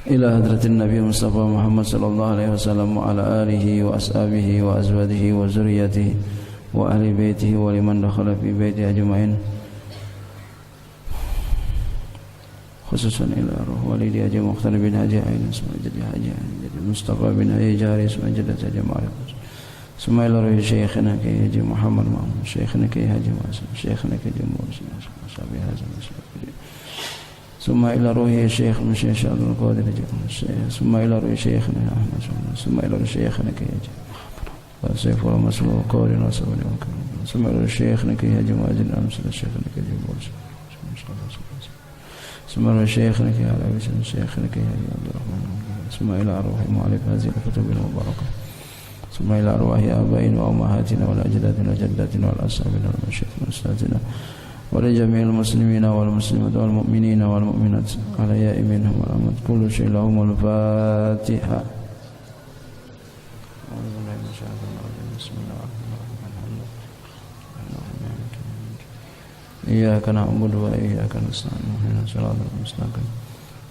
إلى حضرة النبي مصطفى محمد صلى الله عليه وسلم وعلى آله وأصحابه وأزواجه وذريته وأهل بيته ولمن دخل في بيته أجمعين خصوصا إلى روح والدي أجي مختار بن هاجي عين اسمه جدي هاجي جدي مصطفى بن هاجي جاري اسمه جدي هاجي معرف ثم إلى روح شيخنا كي هاجي محمد محمود شيخنا كي هاجي ماسم شيخنا كي جمهور أصحابي هذا ثم إلى روح شيخ من شيخ شاد القادر ثم إلى روح شيخنا أحمد ثم إلى روح شيخنا كي هاجي وسيف ومسلو قول نصبني وكرم ثم إلى روح شيخنا كي هاجي ماجد أمثل شيخنا كي جمهور ثم إلى شيخنا كي على وجه شيخنا كي هاجي عبد الرحمن ثم إلى أرواح مؤلف هذه الكتب المباركة ثم إلى أرواح آبائنا وأمهاتنا والأجدادنا وجداتنا والأصحابنا والمشايخنا وأستاذنا ولجميع المسلمين والمسلمات والمؤمنين والمؤمنات الأحياء منهم والأموات كل شيء لهم الفاتحة. بسم الله الرحمن الرحيم إياك نعبد وإياك نستعين اهدنا الصراط المستقيم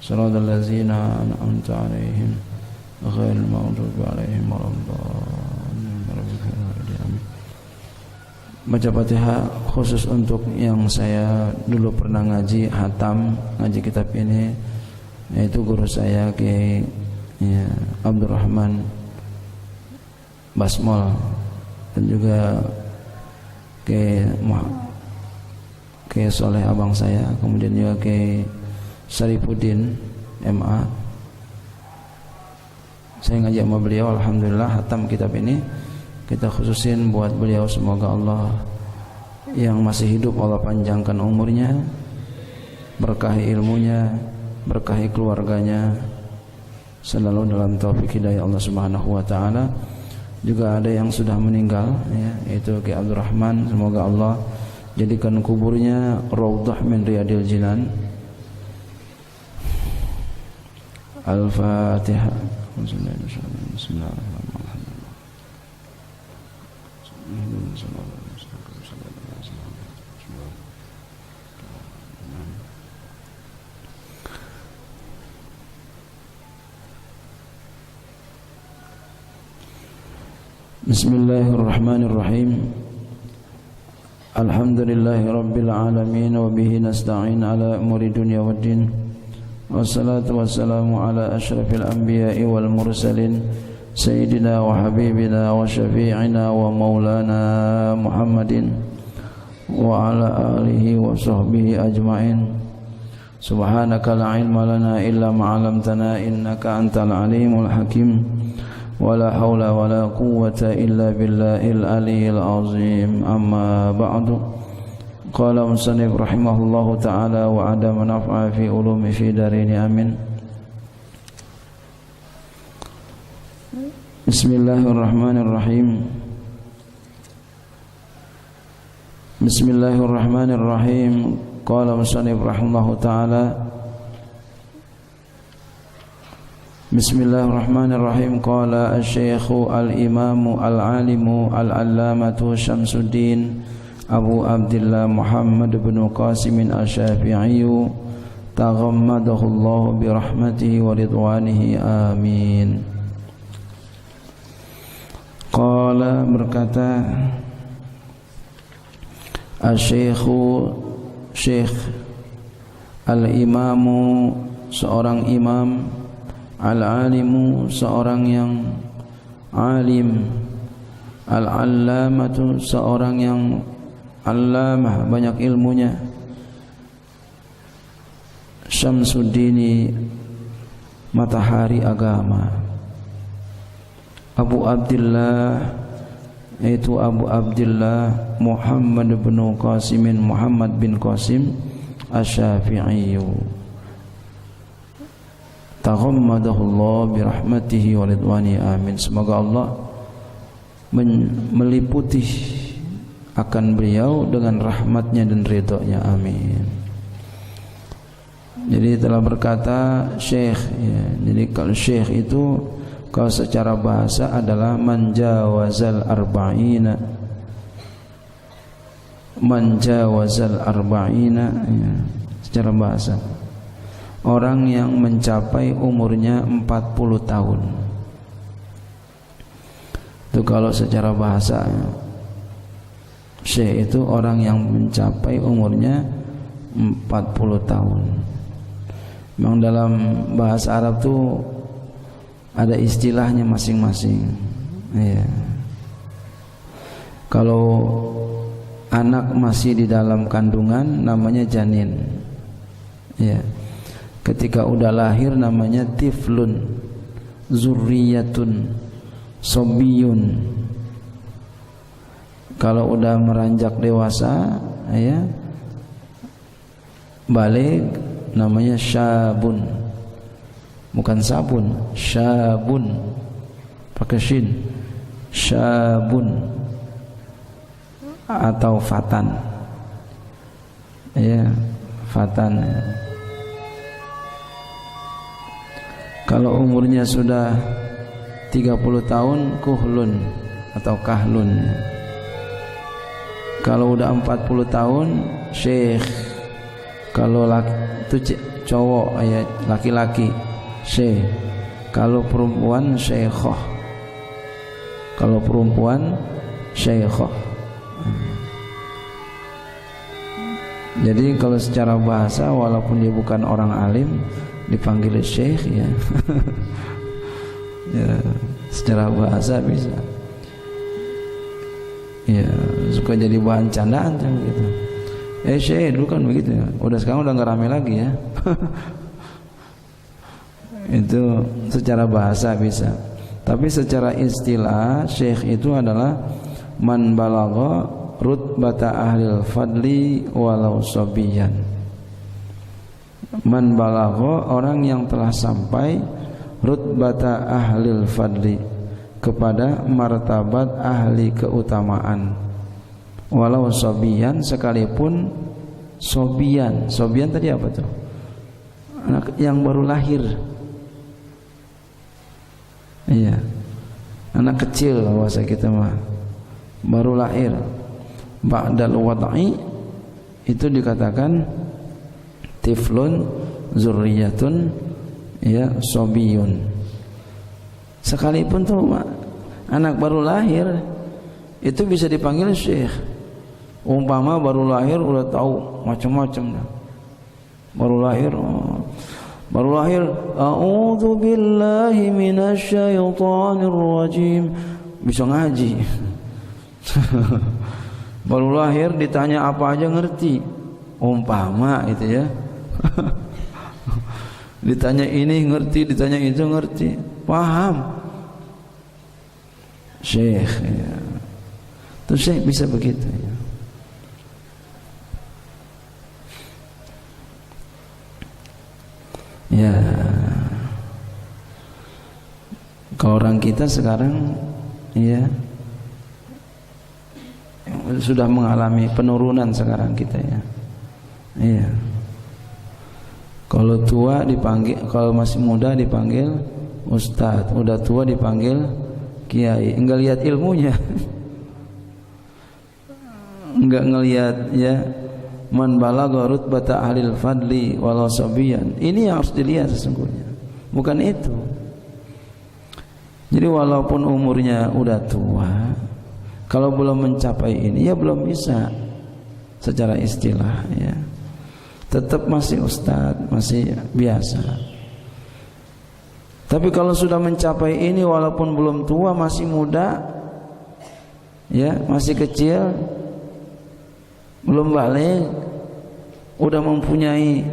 صراط الذين أنعمت عليهم غير المغضوب عليهم ولا الضالين. Baca Fatihah khusus untuk yang saya dulu pernah ngaji hatam ngaji kitab ini, yaitu guru saya Kiai Abdurrahman Basmol dan juga Kiai Soleh abang saya, kemudian juga Kiai Syarifuddin MA. Saya ngaji sama beliau, alhamdulillah hatam kitab ini kita khususin buat beliau. Semoga Allah yang masih hidup Allah panjangkan umurnya, berkahi ilmunya, berkahi keluarganya, selalu dalam taufik hidayah Allah Subhanahu wa taala. Juga ada yang sudah meninggal ya, yaitu Kiai Abdurrahman, semoga Allah jadikan kuburnya raudhah min riyadil jinan. Al-Fatihah. Bismillahirrahmanirrahim. Bismillahirrahmanirrahim. Alhamdulillahi rabbil alamin wa bihi nasta'in ala umuri dunya waddin. Wassalatu wassalamu ala asyrafil anbiya'i wal mursalin sayyidina wa habibina wa syafi'ina wa maulana Muhammadin wa ala alihi wa sahbihi ajma'in. Subhanaka la ilma lana illa ma 'allamtana innaka antal alimul hakim. Wala haula wala quwwata illa billahil aliyyil azim. Amma ba'du. Qala musannif rahimahullahu ta'ala wa adama naf'a fi ulumi fi darini amin. Bismillahirrahmanirrahim. Bismillahirrahmanirrahim. Qala musannif rahimahullahu ta'ala. Bismillahirrahmanirrahim. Qala asy-syaikhu al-imamu al-alimu al-allamatu Syamsuddin Abu Abdillah Muhammad bin Qasim Asy-Syafi'i taghammadahu Allah bi rahmatihi wa ridwanihi amin. Qala berkata asy-syaikhu syekh al-imamu seorang imam, al-alimu seorang yang alim, al-allamatu seorang yang allamah banyak ilmunya, Syamsuddini matahari agama, Abu Abdillah yaitu Abu Abdillah Muhammad bin Qasim Muhammad bin Qasim Asy-Syafi'i taghammadahu Allah bi rahmatihi wa ridwani amin. Semoga Allah meliputi akan beliau dengan rahmatnya dan ridhonya amin. Jadi telah berkata syekh ya, jadi kalau syekh itu kalau secara bahasa adalah manjawazal arba'ina, manjawazal arba'ina ya, secara bahasa orang yang mencapai umurnya 40 tahun. Itu kalau secara bahasa syekh itu orang yang mencapai umurnya 40 tahun. Memang dalam bahasa Arab tuh ada istilahnya masing-masing. Ya. Kalau anak masih di dalam kandungan namanya janin. Ya. Ketika udah lahir namanya tiflun, zurriyatun, sobiyun. Kalau udah meranjak dewasa, ya, balik namanya syabun, bukan sabun, syabun pakai shin, syabun, atau fatan, ya, fatan. Kalau umurnya sudah 30 tahun kuhlun atau kahlun. Kalau udah 40 tahun syekh. Kalau itu cowok, ya, laki-laki syekh. Kalau perempuan syekhah. Kalau perempuan syekhah. Jadi kalau secara bahasa walaupun dia bukan orang alim dipanggil syekh, ya. Ya, secara bahasa bisa. Ya, suka jadi bahan candaan tuh gitu. Syekh dulu kan begitu ya. Udah sekarang udah nggak rame lagi ya. Itu secara bahasa bisa. Tapi secara istilah syekh itu adalah man balagha rutbata ahlil fadli walau sabiyan. Man balagha orang yang telah sampai rutbata ahlil fadli, kepada martabat ahli keutamaan, walau sobian, sekalipun sobian. Sobian tadi apa tuh? Anak yang baru lahir. Iya, anak kecil bahasa kita mah, baru lahir. Ba'dal wad'i itu dikatakan tiflun zurriyatun, ya, sobiyun. Sekalipun tuh anak baru lahir itu bisa dipanggil syekh. Umpama baru lahir udah tahu macam-macam dah. Baru lahir a'udzu billahi minasyaitonir rajim, bisa ngaji. Baru lahir ditanya apa aja ngerti. Umpama itu ya. Ditanya ini ngerti, ditanya itu ngerti, paham. Syekh, ya. Terus syekh bisa begitu, ya. Ya, kalau orang kita sekarang, ya, sudah mengalami penurunan sekarang kita, ya. Iya. Kalau tua dipanggil, kalau masih muda dipanggil ustadz, udah tua dipanggil kiai. Enggak lihat ilmunya, enggak ngelihat, ya, man balagha rutbata ahlil fadli walau sabiyan. Ini yang harus dilihat sesungguhnya, bukan itu. Jadi walaupun umurnya udah tua, kalau belum mencapai ini, ya belum bisa secara istilah, ya. Tetap masih ustadz, masih biasa. Tapi kalau sudah mencapai ini walaupun belum tua, masih muda, ya, masih kecil, belum balik, udah mempunyai,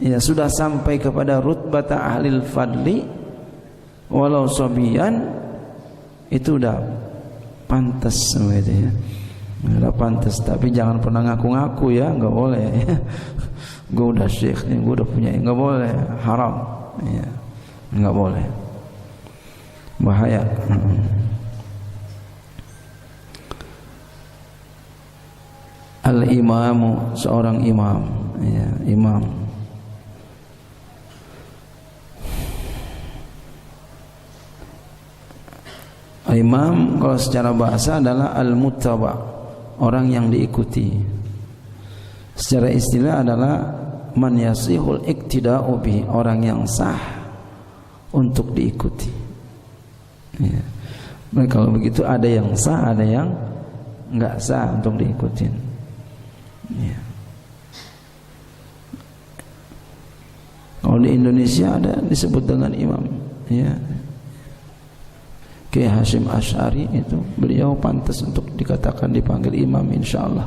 ya, sudah sampai kepada rutbata ahlil fadli walau sobian, itu udah pantas semua itu, ya. Udah pantas. Tapi jangan pernah ngaku-ngaku, ya, nggak boleh, ya. Gue udah syekh, gue udah punya, nggak boleh, haram, ya. Nggak boleh, bahaya. Al-imamu, seorang imam, ya, imam. Imam kalau secara bahasa adalah al-muttaba, orang yang diikuti. Secara istilah adalah man yasihul iktida'u bihi, orang yang sah untuk diikuti. Ya. Nah, kalau begitu ada yang sah, ada yang enggak sah untuk diikutin. Ya. Kalau di Indonesia ada disebut dengan imam, ya. Kiai Hasyim Asy'ari itu beliau pantas untuk dikatakan dipanggil imam insyaallah.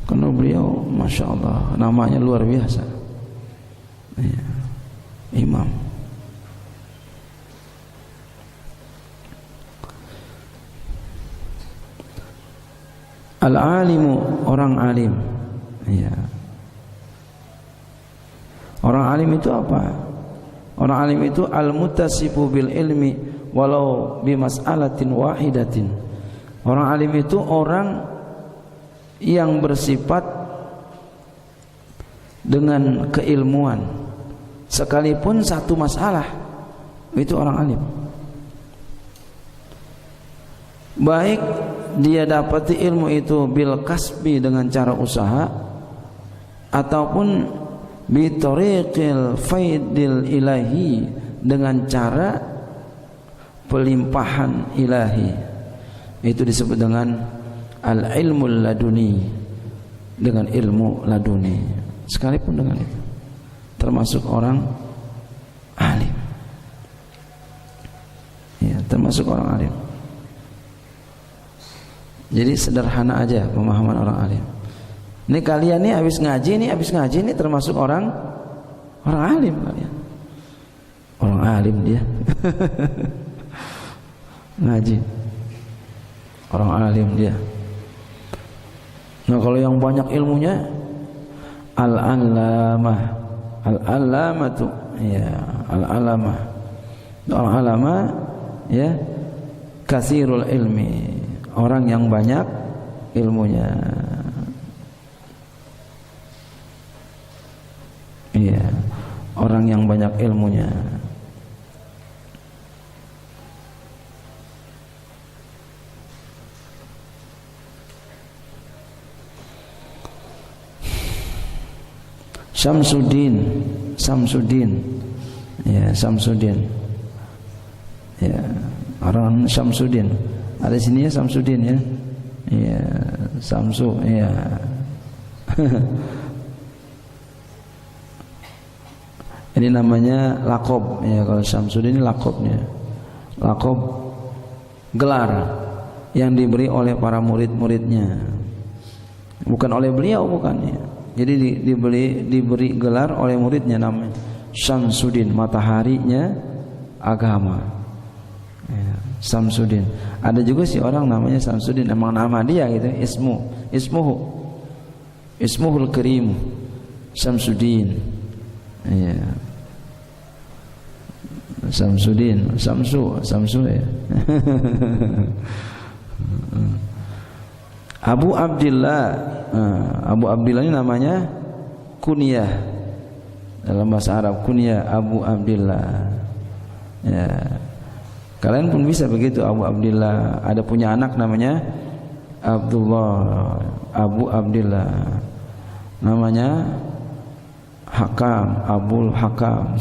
Karena beliau masya Allah namanya luar biasa, ya. Imam. Al-alimu, orang alim, ya. Orang alim itu apa? Orang alim itu al-muttasifu bil ilmi walau bi mas'alatin wahidatin. Orang alim itu orang yang bersifat dengan keilmuan sekalipun satu masalah, itu orang alim. Baik dia dapati ilmu itu bil kasbi, dengan cara usaha, ataupun bi tariqil faidil ilahi, dengan cara pelimpahan ilahi. Itu disebut dengan al-ilmul laduni, dengan ilmu laduni. Sekalipun dengan itu termasuk orang alim, ya, termasuk orang alim. Jadi sederhana aja pemahaman orang alim. Ini kalian nih habis ngaji nih termasuk orang alim kalian. Orang alim dia. Ngaji. Orang alim dia. Nah, kalau yang banyak ilmunya al-allamah. Al-allamah tuh, ya, al-allamah. Orang alama, ya, katsirul ilmi. Orang yang banyak ilmunya. Iya, orang yang banyak ilmunya. Samsuddin. Ya, Samsuddin. Ya, orang Samsuddin. Ada sini ya Samsuddin ya. Iya, Samsu, ya. Ini namanya lakob, ya. Kalau Samsuddin ini lakobnya. Lakob gelar yang diberi oleh para murid-muridnya. Bukan oleh beliau, bukan ya. Jadi diberi gelar oleh muridnya, namanya Samsuddin, mataharinya agama. Ya, Samsuddin. Ada juga sih orang namanya Samsuddin, emang nama dia gitu, ismuhul karim Samsuddin. Ya. Samsuddin, Samsu ya. Abu Abdillah. Abu Abdillah ini namanya kunyah dalam bahasa Arab, kunyah Abu Abdillah. Ya. Kalian pun bisa begitu, Abu Abdillah. Ada punya anak namanya Abdullah, Abu Abdillah. Namanya Hakam, Abul Hakam.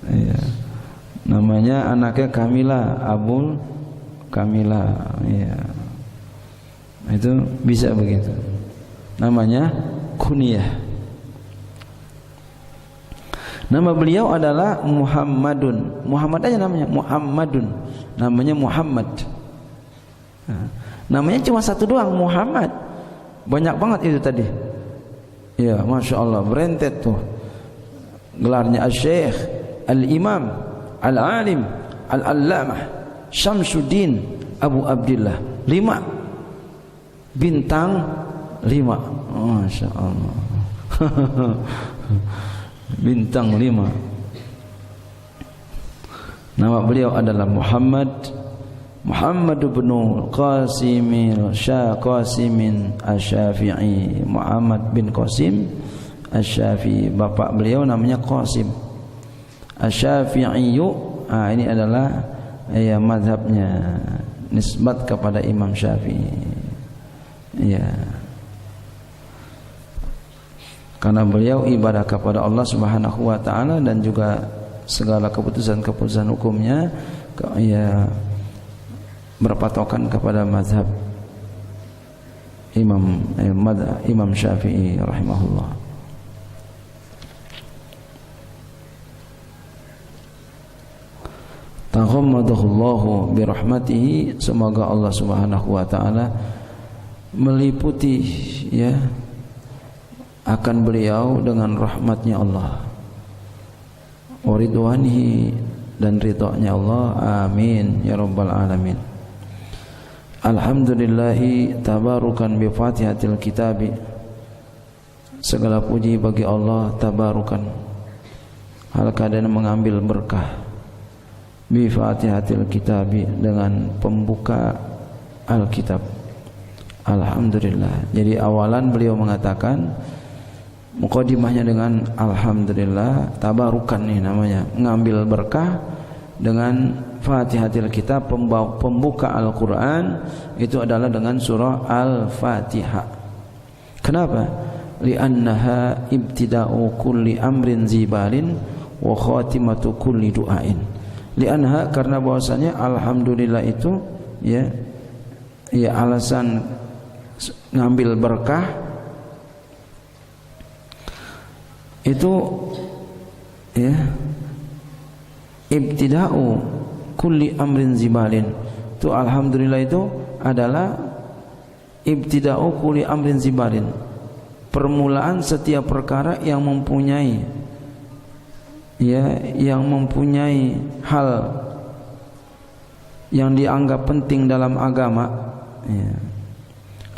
Ya. Namanya anaknya Kamila, Abul Kamila. Ya. Itu bisa begitu. Namanya kunyah. Nama beliau adalah Muhammadun. Muhammad aja namanya, Muhammadun. Namanya Muhammad. Nah, namanya cuma satu doang, Muhammad. Banyak banget itu tadi. Ya, Masya Allah, berentet tuh. Gelarnya Al-Syekh, Al-Imam, Al-Alim, Al-Allamah, Syamsuddin Abu Abdillah. 5 bintang 5. Masya Allah. Bintang 5. Nama beliau adalah Muhammad bin Qasimin Asy-Syafi'i. Muhammad bin Qasim Asy-Syafi'i. Bapak beliau namanya Qasim Asy-Syafi'i. Ini adalah ya mazhabnya, nisbat kepada Imam Syafi'i. Ya. karena beliau ibadah kepada Allah Subhanahu wa taala dan juga segala keputusan-keputusan hukumnya ya berpatokan kepada mazhab Imam Syafi'i rahimahullah. Taghammadahullahu birahmatihi, semoga Allah Subhanahu wa taala meliputi ya akan beliau dengan rahmatnya Allah, waridwanihi, dan ridhonya Allah, amin ya rabbal alamin. Alhamdulillahi tabarukan bi fatihatil kitabi, segala puji bagi Allah tabarukan hal keadaan mengambil berkah, bi fatihatil kitabi, dengan pembuka Alkitab. Alhamdulillah. Jadi awalan beliau mengatakan mukadimahnya dengan alhamdulillah, tabarukan nih namanya, mengambil berkah dengan Fatihatil Kitab, pembuka Al-Quran itu adalah dengan surah Al-Fatihah. Kenapa? Li'annaha ibtida'u kulli amrin zibalin wa khatimatu kulli du'ain. Li'annaha, karena bahwasanya alhamdulillah itu ya alasan ngambil berkah itu ya ibtida'u kulli amrin zibalin, itu alhamdulillah itu adalah ibtida'u kulli amrin zibalin, permulaan setiap perkara yang mempunyai hal yang dianggap penting dalam agama ya.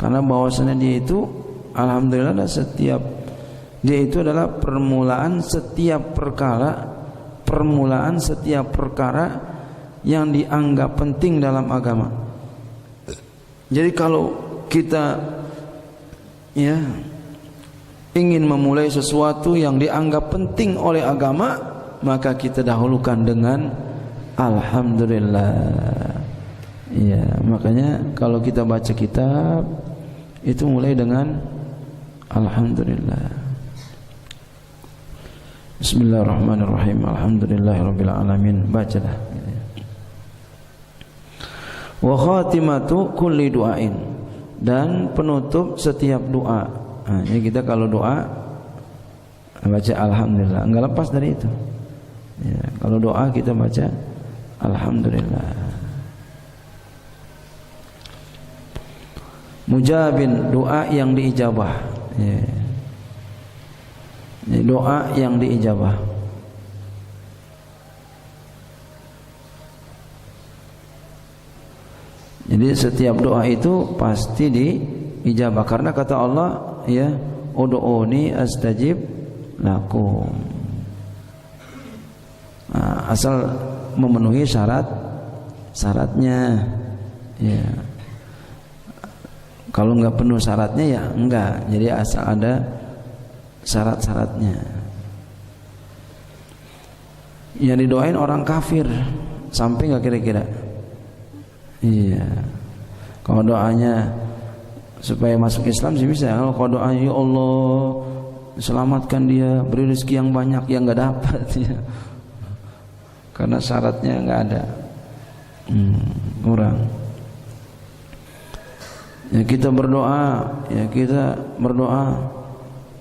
Karena bahwasanya dia itu alhamdulillah dia itu adalah permulaan setiap perkara yang dianggap penting dalam agama. Jadi kalau kita ya ingin memulai sesuatu yang dianggap penting oleh agama, maka kita dahulukan dengan alhamdulillah. Ya, makanya kalau kita baca kitab itu mulai dengan alhamdulillah. Bismillahirrahmanirrahim. Alhamdulillahirabbil alamin. Bacalah. Wa khatimatu kulli du'ain, dan penutup setiap doa. Nah, jadi kita kalau doa baca alhamdulillah, enggak lepas dari itu. Ya, kalau doa kita baca alhamdulillah. Mujabin, doa yang diijabah ya. Doa yang diijabah. Jadi setiap doa itu pasti diijabah, karena kata Allah ya, ud'uni astajib lakum. Nah, asal memenuhi syaratnya ya. Kalau enggak penuh syaratnya ya enggak. Jadi asal ada syarat-syaratnya. Yang didoain orang kafir sampai enggak kira-kira? Iya. Kalau doanya supaya masuk Islam sih bisa. Kalau doanya ya Allah selamatkan dia, beri rezeki yang banyak, yang enggak dapat ya. Karena syaratnya enggak ada. Kurang. Ya kita berdoa,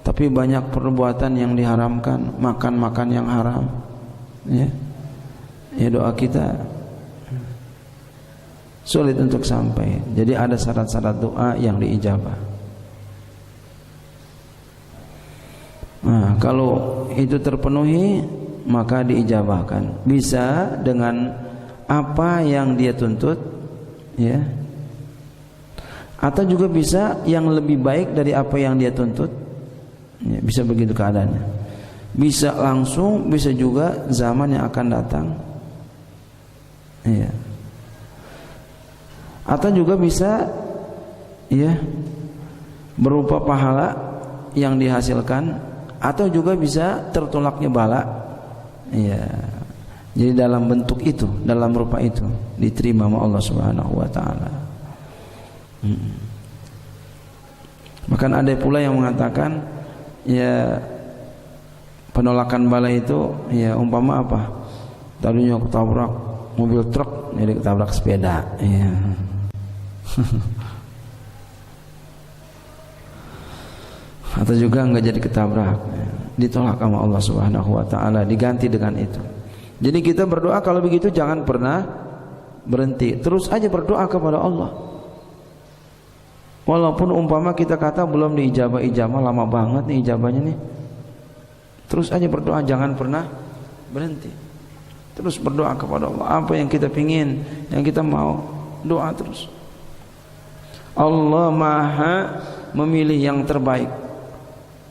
tapi banyak perbuatan yang diharamkan, makan yang haram. Ya doa kita sulit untuk sampai. Jadi ada syarat-syarat doa yang diijabah. Nah, kalau itu terpenuhi maka diijabahkan. Bisa dengan apa yang dia tuntut, ya. Atau juga bisa yang lebih baik dari apa yang dia tuntut ya, bisa begitu keadaannya. Bisa langsung, bisa juga zaman yang akan datang ya. Atau juga bisa ya berupa pahala yang dihasilkan, atau juga bisa tertolaknya bala ya. Jadi dalam bentuk itu, dalam rupa itu diterima oleh Allah Subhanahu wa taala. Bahkan ada pula yang mengatakan ya penolakan bala itu ya umpama apa? Tadinya ketabrak mobil truk jadi ketabrak sepeda ya. Atau juga enggak jadi ketabrak ya. Ditolak sama Allah Subhanahu wa taala, diganti dengan itu. Jadi kita berdoa kalau begitu jangan pernah berhenti, terus aja berdoa kepada Allah. Walaupun umpama kita kata belum diijabah, lama banget nih ijabahnya nih, terus aja berdoa, jangan pernah berhenti. Terus berdoa kepada Allah, apa yang kita pingin, yang kita mau, doa terus. Allah Maha memilih yang terbaik.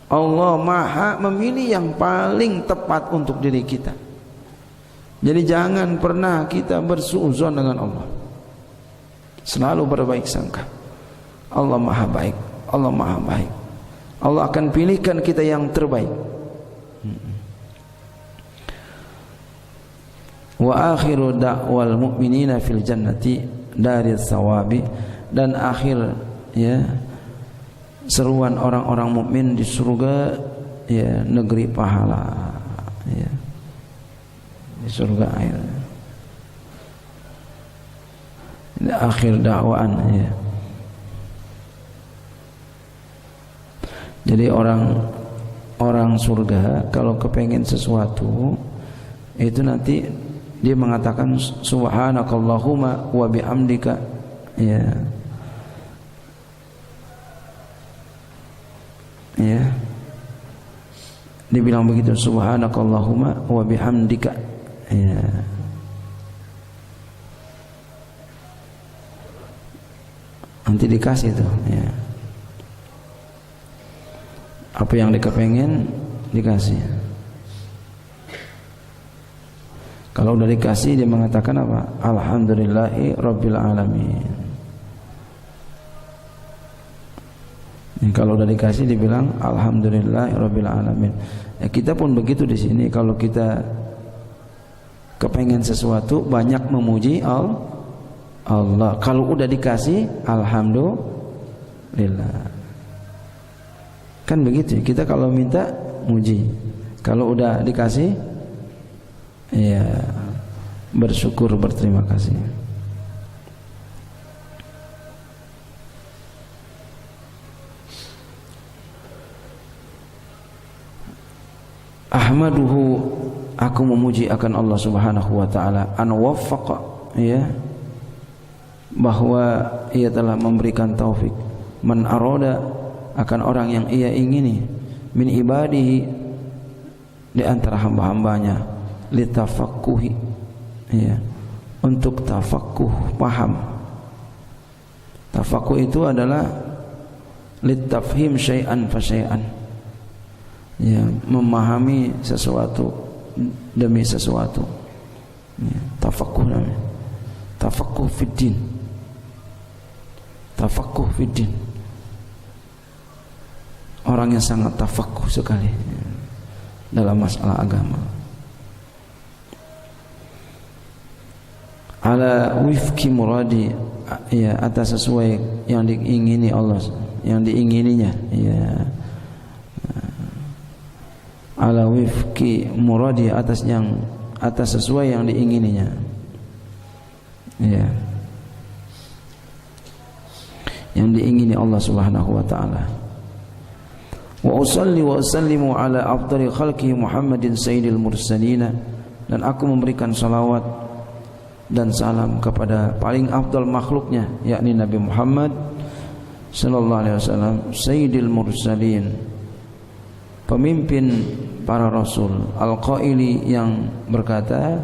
Allah Maha memilih yang paling tepat untuk diri kita. Jadi jangan pernah kita bersuudzon dengan Allah. Selalu berbaik sangka. Allah Maha baik, Allah Maha baik. Allah akan pilihkan kita yang terbaik. Wa akhiru da'wal mu'minina fil jannati daris sawabi, dan akhir ya seruan orang-orang mukmin di surga ya negeri pahala ya, di surga air. Ini akhir dakwaan ya. Jadi orang surga kalau kepengen sesuatu itu nanti dia mengatakan subhanakallahumma wa bihamdika ya. Ya, dibilang begitu, subhanakallahumma wa bihamdika ya. Nanti dikasih tuh ya, apa yang dikepengen dikasih. Kalau udah dikasih dia mengatakan apa? Alhamdulillahi rabbil alamin. Kalau udah dikasih dibilang alhamdulillahirabbil alamin. Ya, kita pun begitu di sini. Kalau kita kepengen sesuatu banyak memuji Allah. Kalau udah dikasih alhamdulillah. Kan begitu. Kita kalau minta muji. Kalau udah dikasih ya bersyukur, berterima kasih. Ahmaduhu, aku memuji akan Allah Subhanahu wa taala, an waffaqa ya, bahwa ia telah memberikan taufik man arada, akan orang yang ia ingini, min ibadihi, di antara hamba-hambanya, litafaqquhi ya, untuk tafaqquh, paham. Tafaqquh itu adalah litafhim syai'an fa syai'an ya, memahami sesuatu demi sesuatu ya, tafaqquh namanya. Tafaqquh fiddin, tafaqquh fiddin, orang yang sangat tafaqquh sekali ya, dalam masalah agama. Ala wifki muradi ya, atas sesuai yang diingini Allah, yang diingininya ya. Ala wifki muradi, atas sesuai yang diingininya ya, yang diingini Allah Subhanahu wa taala. Wa usalli wa usallimu ala afdali khalqi Muhammadin sayyidil mursalin, dan aku memberikan salawat dan salam kepada paling afdal makhluknya, yakni Nabi Muhammad sallallahu alaihi wasallam, sayyidil mursalin, pemimpin para rasul, al-qaili, yang berkata,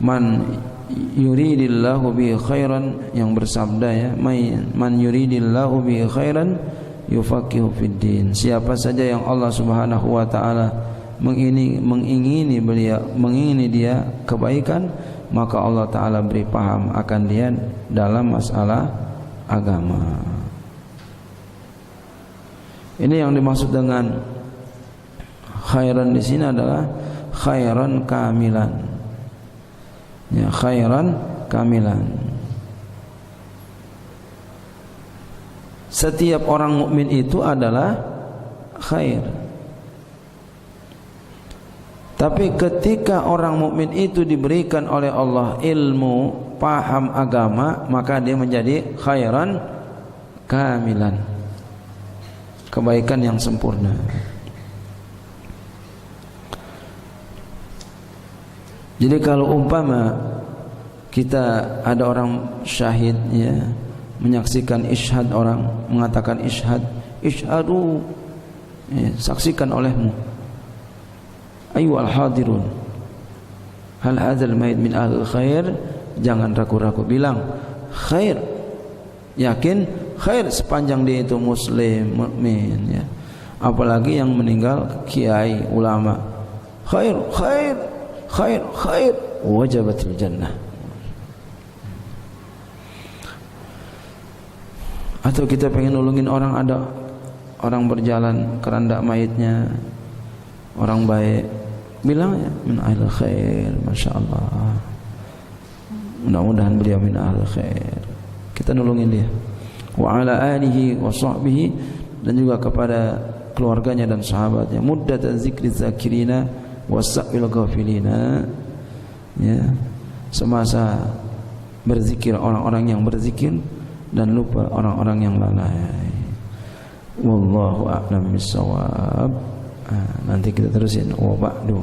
man yuridillahu bi khairan, yang bersabda ya, man yuridillahu bi khairan yufaqihu fid din, siapa saja yang Allah Subhanahu wa taala mengingini dia kebaikan, maka Allah taala beri paham akan dia dalam masalah agama. Ini yang dimaksud dengan khairan di sini adalah khairan kamilan. Ya, khairan kamilan. Setiap orang mukmin itu adalah khair. Tapi ketika orang mukmin itu diberikan oleh Allah ilmu, paham agama, maka dia menjadi khairan kamilan, kebaikan yang sempurna. Jadi kalau umpama kita ada orang syahid, ya, menyaksikan isyhad, orang mengatakan isyhad, isyhadu, ya, saksikan olehmu, ayyuhal hadirun, hal hadzal mayit min ahlil khair, jangan ragu-ragu, bilang khair, yakin khair sepanjang dia itu muslim, mukmin, ya. Apalagi yang meninggal kiai, ulama, khair, khair, khair, khair, wajabatil jannah. Atau kita pengen nolongin orang, ada orang berjalan keranda mayitnya, orang baik, bilang ya min ahlil khair, masya Allah, mudah-mudahan beliau min ahlil khair, kita nolongin dia. Wa ala alihi wa sahbihi, dan juga kepada keluarganya dan sahabatnya, muddatan zikri zakirina wasa'il ghafilina, ya, semasa berzikir orang-orang yang berzikir dan lupa orang-orang yang lalai. Wallahu a'lam bissawab. Nanti kita terusin wa ba'du.